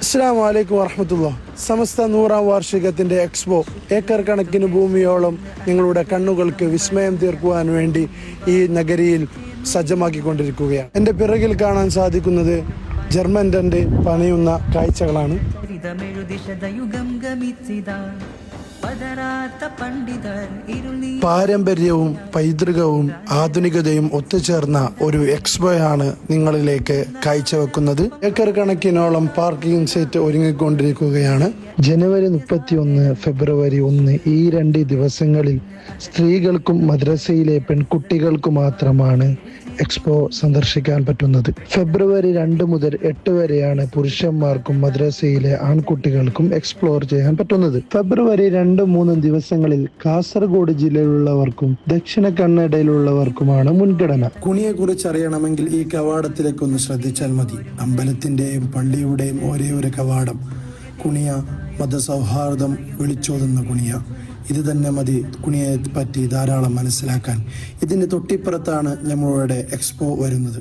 അസ്സലാമു അലൈക്കും വറഹ്മത്തുള്ളാഹി. സമസ്ത 100-ാം വാർഷികത്തിന്റെ എക്സ്പോ ഏക്കർ കണക്കിന് ഭൂമിയോളം നിങ്ങളുടെ കണ്ണുകൾക്ക് വിസ്മയം തീർക്കുവാൻ വേണ്ടി ഈ നഗരിയിൽ സജ്ജമാക്കിക്കൊണ്ടിരിക്കുകയാണ്. എൻ്റെ പിറകിൽ കാണാൻ സാധിക്കുന്നത് ജർമ്മൻ ടെന്റ് പണിയുന്ന കാഴ്ചകളാണ്. പാരമ്പര്യവും പൈതൃകവും ആധുനികതയും ഒത്തുചേർന്ന ഒരു എക്സ്പോയാണ് നിങ്ങളിലേക്ക് കാഴ്ചവെക്കുന്നത്. ഏക്കർ കണക്കിനോളം പാർക്കിംഗ് സൈറ്റ് ഒരുങ്ങിക്കൊണ്ടിരിക്കുകയാണ്. ജനുവരി 31, ഫെബ്രുവരി 1 ഈ 2 ദിവസങ്ങളിൽ സ്ത്രീകൾക്കും മദ്രസയിലെ പെൺകുട്ടികൾക്കു മാത്രമാണ് എക്സ്പോ സന്ദർശിക്കാൻ പറ്റുന്നത്. ഫെബ്രുവരി 2 മുതൽ 8 വരെയാണ് പുരുഷന്മാർക്കും മദ്രസയിലെ ആൺകുട്ടികൾക്കും എക്സ്പ്ലോർ ചെയ്യാൻ പറ്റുന്നത്. ഫെബ്രുവരി 2-3 ദിവസങ്ങളിൽ കാസർഗോഡ് ജില്ലയിലുള്ളവർക്കും ദക്ഷിണ കന്നഡയിലുള്ളവർക്കുമാണ് മുൻഗണന. കുണിയെ കുറിച്ച് അറിയണമെങ്കിൽ ഈ കവാടത്തിലേക്കൊന്ന് ശ്രദ്ധിച്ചാൽ മതി. അമ്പലത്തിന്റെയും പള്ളിയുടെയും ഒരേ ഒരു കവാടം. കുണിയ മതസൗഹാർദ്ദം വിളിച്ചോതുന്ന കുണിയ. ഇത് തന്നെ മതി കുണിയെ പറ്റി ധാരാളം മനസ്സിലാക്കാൻ. ഇതിന്റെ തൊട്ടിപ്പുറത്താണ് നമ്മളുടെ എക്സ്പോ വരുന്നത്.